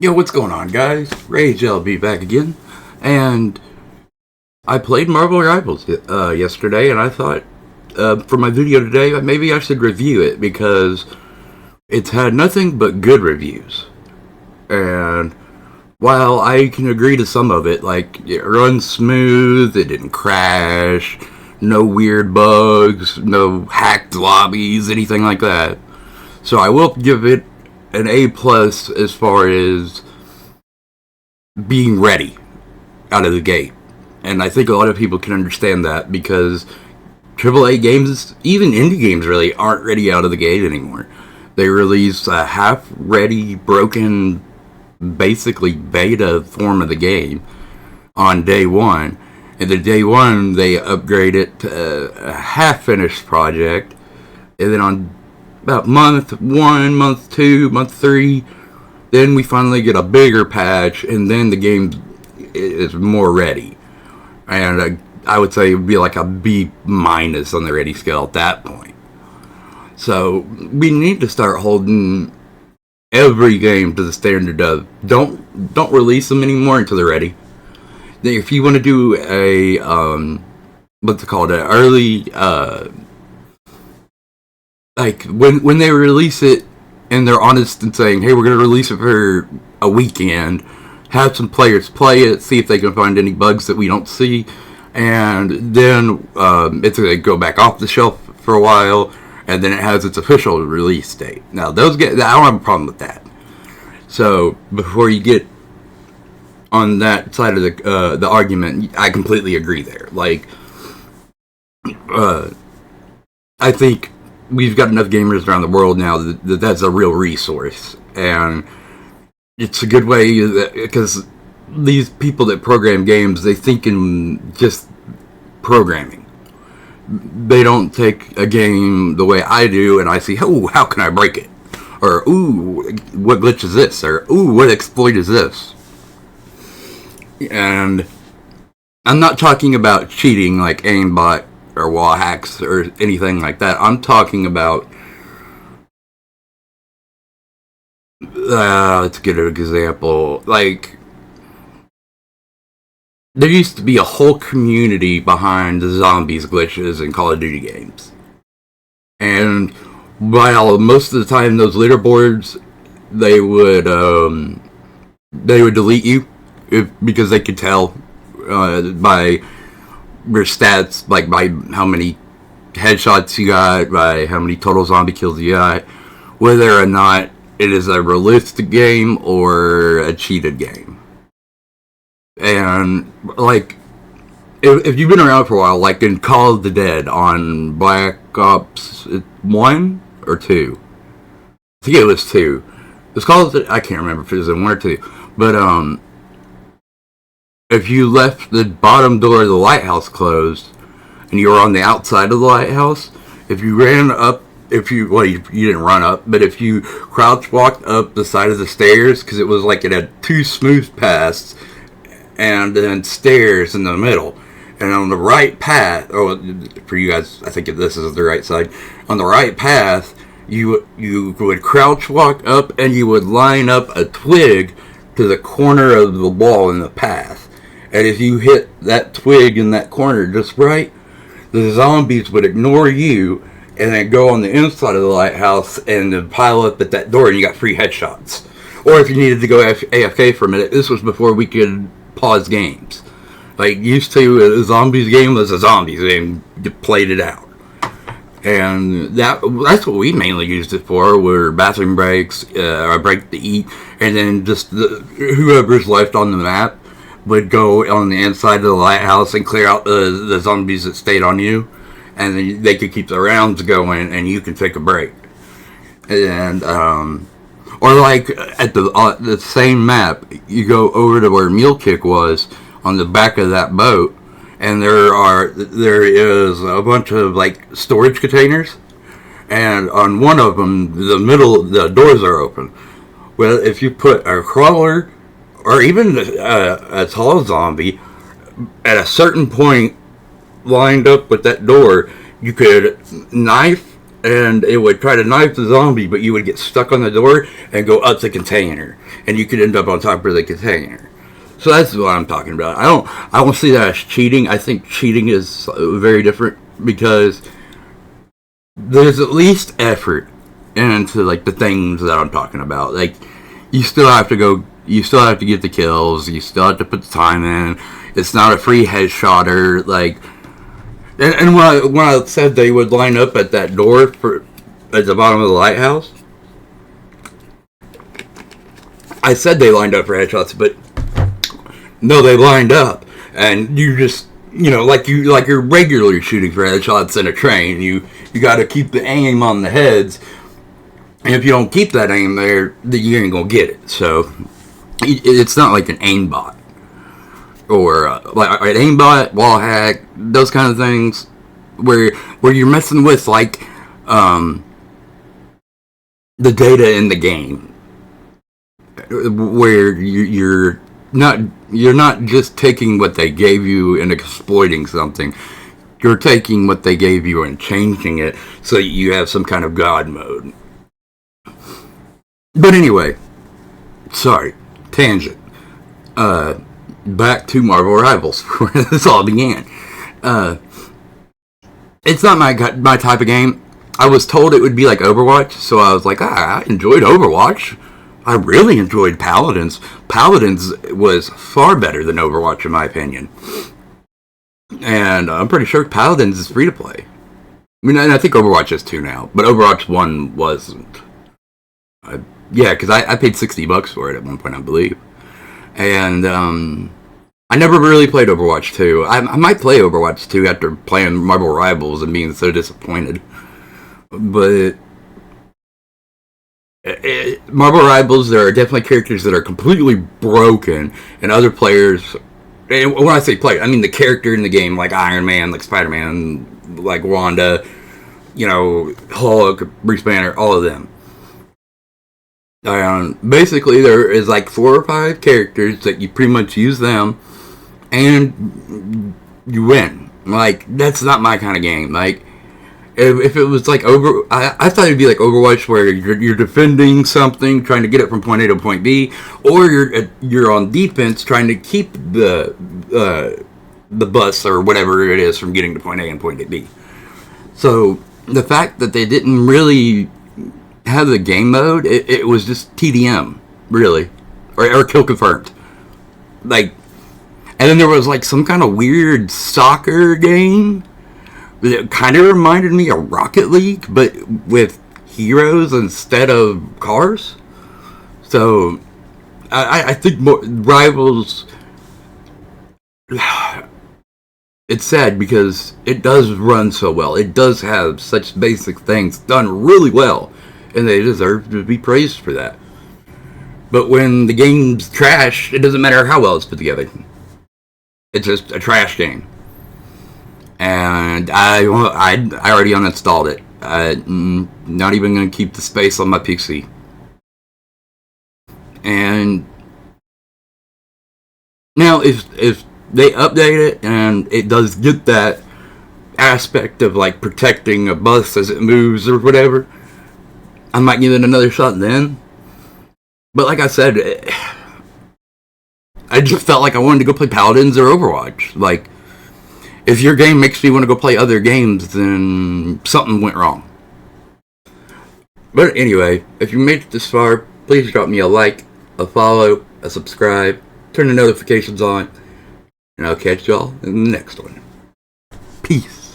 Yo, what's going on, guys? RageLB back again, and I played Marvel Rivals yesterday, and I thought for my video today, maybe I should review it because it's had nothing but good reviews. And while I can agree to some of it, like it runs smooth, it didn't crash, no weird bugs, no hacked lobbies, anything like that. So I will give it an A plus as far as being ready out of the gate. And I think a lot of people can understand that because AAA games, even indie games really, aren't ready out of the gate anymore. They release a half-ready, broken, basically beta form of the game on day one. And then day one, they upgrade it to a half-finished project. And then on about month one, month two, month three, then we finally get a bigger patch, and then the game is more ready. And I would say it would be like a B minus on the ready scale at that point. So we need to start holding every game to the standard of don't release them anymore until they're ready. If you want to do a what's it called, an early like when they release it and they're honest and saying, hey, we're going to release it for a weekend, have some players play it, see if they can find any bugs that we don't see, and then it's going to go back off the shelf for a while, and then it has its official release date. Now, those I don't have a problem with that. So before you get on that side of the argument, I completely agree there. Like, I think we've got enough gamers around the world now that that's a real resource, and it's a good way because these people that program games, they think in just programming. They don't take a game the way I do, and I see, oh, how can I break it? Or, ooh, what glitch is this? Or, ooh, what exploit is this? And I'm not talking about cheating like aimbot or wall hacks or anything like that. I'm talking about let's get an example. Like, there used to be a whole community behind the zombies glitches in Call of Duty games, and while most of the time those leaderboards they would delete you because they could tell by your stats, like by how many headshots you got, by how many total zombie kills you got, whether or not it is a realistic game or a cheated game. And like, if you've been around for a while, like in Call of the Dead on Black Ops 1 or 2, I think it was 2. It was called, I can't remember if it was in 1 or 2, but if you left the bottom door of the lighthouse closed and you were on the outside of the lighthouse, if you ran up, you didn't run up, but if you crouch walked up the side of the stairs, because it was like it had two smooth paths and then stairs in the middle, and on the right path, or for you guys, I think this is the right side, on the right path, you would crouch walk up and you would line up a twig to the corner of the wall in the path. And if you hit that twig in that corner just right, the zombies would ignore you and then go on the inside of the lighthouse and then pile up at that door, and you got free headshots. Or if you needed to go AFK for a minute, this was before we could pause games. Like, used to, a zombies game was a zombies game. You played it out. And that's what we mainly used it for, were bathroom breaks, a break to eat, and then just whoever's left on the map would go on the inside of the lighthouse and clear out the zombies that stayed on you, and then they could keep the rounds going, and you can take a break. And or like at the same map, you go over to where Mule Kick was on the back of that boat, and there is a bunch of like storage containers, and on one of them, the doors are open. Well, if you put a crawler or even a tall zombie at a certain point lined up with that door, you could knife and it would try to knife the zombie, but you would get stuck on the door and go up the container, and you could end up on top of the container. So that's what I'm talking about. I don't see that as cheating. I think cheating is very different because there's at least effort into like the things that I'm talking about. Like you still have to go, you still have to get the kills, you still have to put the time in. It's not a free headshotter. Like, and when I said they would line up at that door at the bottom of the lighthouse, I said they lined up for headshots, but no, they lined up, and you just, like you're regularly shooting for headshots in a train. You got to keep the aim on the heads, and if you don't keep that aim there, then you ain't gonna get it. So it's not like an aimbot or like an aimbot, wall hack, those kind of things, where you're messing with like the data in the game, where you're not just taking what they gave you and exploiting something. You're taking what they gave you and changing it so that you have some kind of god mode. But anyway, sorry, tangent. Back to Marvel Rivals, where this all began. It's not my type of game. I was told it would be like Overwatch, so I was like, I enjoyed Overwatch. I really enjoyed Paladins. Paladins was far better than Overwatch, in my opinion. And I'm pretty sure Paladins is free to play. I mean, I think Overwatch is too now, but Overwatch 1 wasn't. Yeah, because I paid $60 for it at one point, I believe. And I never really played Overwatch 2. I might play Overwatch 2 after playing Marvel Rivals and being so disappointed. But Marvel Rivals, there are definitely characters that are completely broken, and other players, and when I say player, I mean the character in the game, like Iron Man, like Spider-Man, like Wanda, Hulk, Bruce Banner, all of them. Basically, there is like 4 or 5 characters that you pretty much use them, and you win. Like, that's not my kind of game. Like, if it was like I thought it'd be like Overwatch, where you're defending something, trying to get it from point A to point B, or you're on defense trying to keep the bus or whatever it is from getting to point A and point B. So the fact that they didn't really have the game mode, it was just TDM, really, or kill confirmed. Like, and then there was like some kind of weird soccer game. It kind of reminded me of Rocket League, but with heroes instead of cars. So, I think Rivals... It's sad because it does run so well. It does have such basic things done really well, and they deserve to be praised for that. But when the game's trash, it doesn't matter how well it's put together. It's just a trash game. And I already uninstalled it. I'm not even going to keep the space on my PC. And now if they update it and it does get that aspect of like protecting a bus as it moves or whatever, I might give it another shot then. But like I said, I just felt like I wanted to go play Paladins or Overwatch. Like, if your game makes me want to go play other games, then something went wrong. But anyway, if you made it this far, please drop me a like, a follow, a subscribe, turn the notifications on, and I'll catch y'all in the next one. Peace.